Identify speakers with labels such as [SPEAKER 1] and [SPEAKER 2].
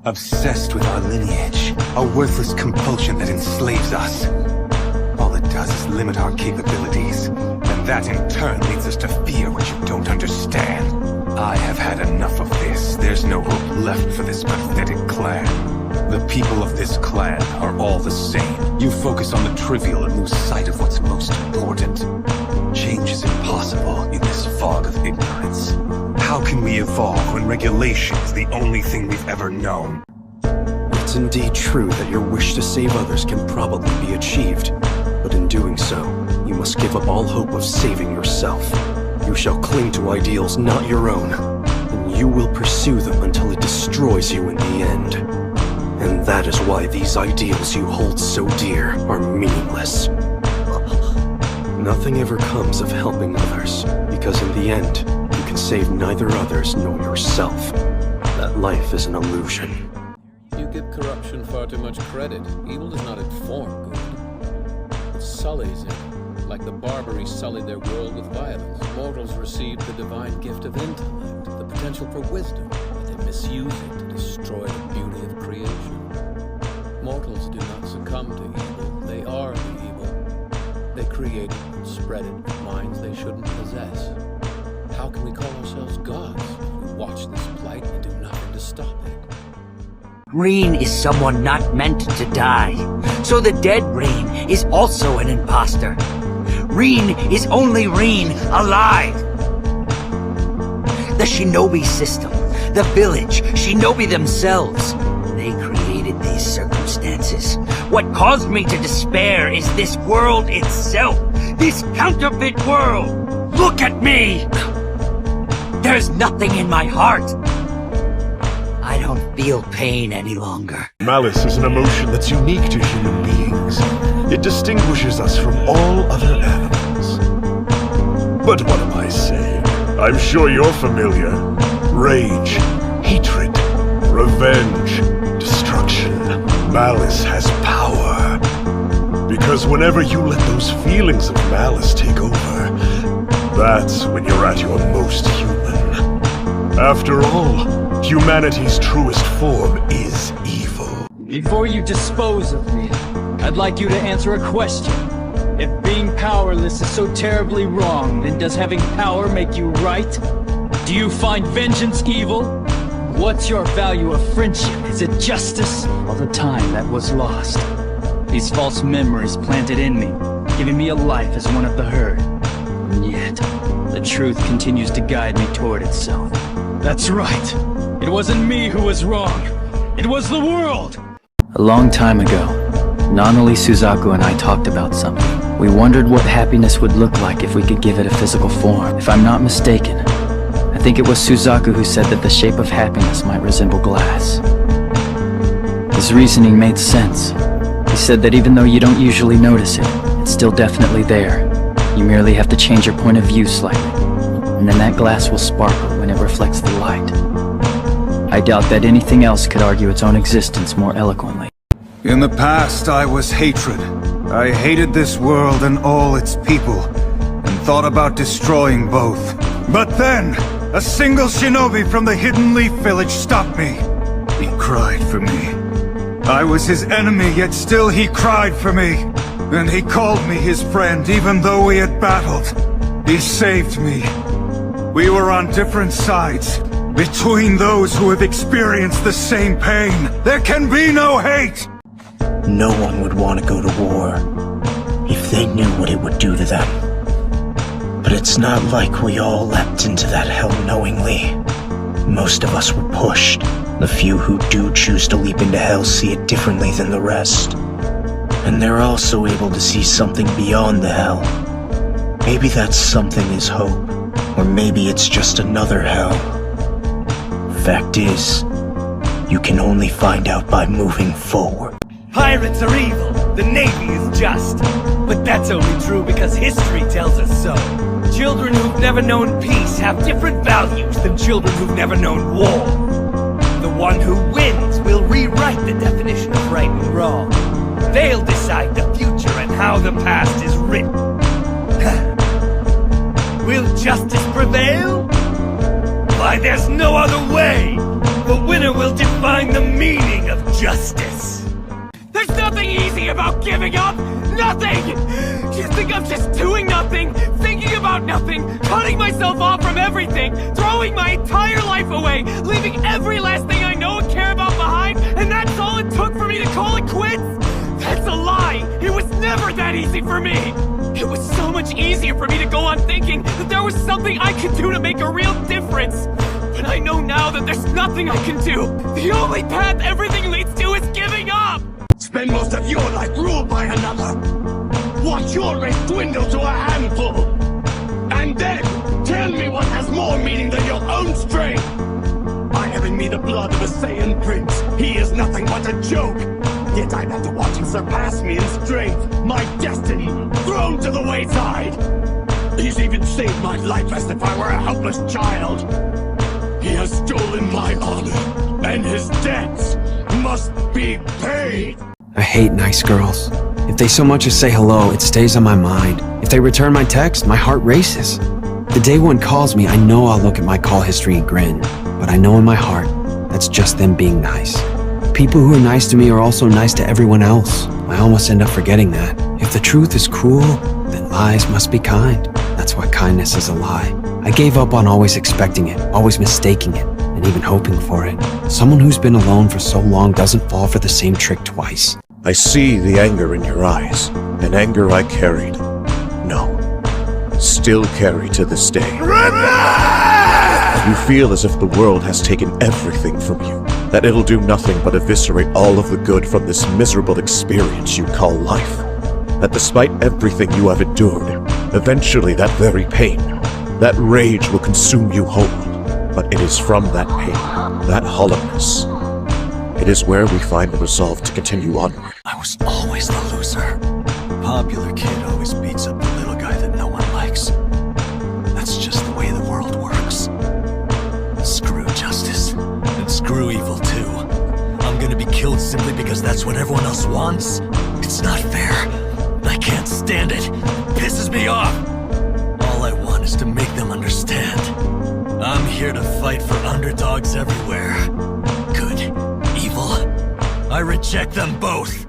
[SPEAKER 1] Obsessed with our lineage, a worthless compulsion that enslaves us. All it does is limit our capabilities, and that in turn leads us to fear what you don't understand. I have had enough of this. There's no hope left for this pathetic clan. The people of this clan are all the same. You focus on the trivial and lose sight of what's most important. Change is impossible in this fog of ignorance. How can we evolve when regulation is the only thing we've ever known?
[SPEAKER 2] It's indeed true that your wish to save others can probably be achieved, but in doing so, you must give up all hope of saving yourself. You shall cling to ideals not your own, and you will pursue them until it destroys you in the end. And that is why these ideals you hold so dear are meaningless. Nothing ever comes of helping others, because in the end, you can save neither others nor yourself. That life is an illusion.
[SPEAKER 3] You give corruption far too much credit. Evil does not inform good. It sullies it, like the Barbary sullied their world with violence. Mortals received the divine gift of intellect, the potential for wisdom, but they misuse it to destroy the beauty of creation. Mortals do not succumb to evil. They are the evil. They create it and spread it with minds they shouldn't possess. How can we call ourselves gods if we watch this plight and do nothing to stop it?
[SPEAKER 4] Rean is someone not meant to die. So the dead Rean is also an imposter. Rean is only Rean alive. The Shinobi system, the village, Shinobi themselves. They created these circumstances. What caused me to despair is this world itself. This counterfeit world. Look at me! There's nothing in my heart. I don't feel pain any longer.
[SPEAKER 5] Malice is an emotion that's unique to human beings. It distinguishes us from all other animals. But what am I saying? I'm sure you're familiar. Rage, hatred, revenge, destruction. Malice has power. Because whenever you let those feelings of malice take over, that's when you're at your most human. After all, humanity's truest form is evil.
[SPEAKER 6] Before you dispose of me, I'd like you to answer a question. If being powerless is so terribly wrong, then does having power make you right? Do you find vengeance evil? What's your value of friendship? Is it justice? All the time that was lost. These false memories planted in me, giving me a life as one of the herd. And yet, the truth continues to guide me toward itself. That's right. It wasn't me who was wrong. It was the world!
[SPEAKER 7] A long time ago, Nanali Suzaku and I talked about something. We wondered what happiness would look like if we could give it a physical form. If I'm not mistaken, I think it was Suzaku who said that the shape of happiness might resemble glass. His reasoning made sense. He said that even though you don't usually notice it, it's still definitely there. You merely have to change your point of view slightly, and then that glass will sparkle when it reflects the light. I doubt that anything else could argue its own existence more eloquently.
[SPEAKER 1] In the past, I was hatred. I hated this world and all its people, and thought about destroying both. But then, a single shinobi from the Hidden Leaf Village stopped me. He cried for me. I was his enemy, yet still he cried for me. And he called me his friend, even though we had battled. He saved me. We were on different sides. Between those who have experienced the same pain, there can be no hate!
[SPEAKER 8] No one would want to go to war if they knew what it would do to them. But it's not like we all leapt into that hell knowingly. Most of us were pushed. The few who do choose to leap into hell see it differently than the rest. And they're also able to see something beyond the hell. Maybe that something is hope, or maybe it's just another hell. Fact is, you can only find out by moving forward.
[SPEAKER 9] Pirates are evil, the Navy is just. But that's only true because history tells us so. Children who've never known peace have different values than children who've never known war. The one who wins will rewrite the definition of right and wrong. They'll decide the future and how the past is written. Will justice prevail? Why, there's no other way! The winner will define the meaning of justice. There's nothing easy about giving up! Nothing! You think I'm just doing nothing, thinking about nothing, cutting myself off from everything, throwing my entire life away, leaving every last thing I know and care about behind, and that's all it took for me to call it quits? That's a lie! It was never that easy for me! It was so much easier for me to go on thinking that there was something I could do to make a real difference. But I know now that there's nothing I can do. The only path everything leads to is giving up!
[SPEAKER 10] Spend most of your life ruled by another. Watch your race dwindle to a handful. And then, tell me what has more meaning than your own strength. I have in me the blood of a Saiyan prince. He is nothing but a joke. Yet I've had to watch him surpass me in strength. My destiny, thrown to the wayside. He's even saved my life as if I were a helpless child. He has stolen my honor, and his debts must be paid.
[SPEAKER 2] I hate nice girls. If they so much as say hello, it stays on my mind. If they return my text, my heart races. The day one calls me, I know I'll look at my call history and grin. But I know in my heart, that's just them being nice. People who are nice to me are also nice to everyone else. I almost end up forgetting that. If the truth is cruel, then lies must be kind. That's why kindness is a lie. I gave up on always expecting it, always mistaking it, and even hoping for it. Someone who's been alone for so long doesn't fall for the same trick twice.
[SPEAKER 5] I see the anger in your eyes, an anger I carried. No. Still carry to this day. You feel as if the world has taken everything from you, that it'll do nothing but eviscerate all of the good from this miserable experience you call life. That despite everything you have endured, eventually that very pain, that rage will consume you whole. But it is from that pain, that hollowness, it is where we find the resolve to continue onward.
[SPEAKER 2] I was always the loser. The popular kid always beats up the little guy that no one likes. That's just the way the world works. Screw justice. And screw evil too. I'm gonna be killed simply because that's what everyone else wants? It's not fair. I can't stand it. Pisses me off. All I want is to make them understand. I'm here to fight for underdogs everywhere. Good, evil. I reject them both.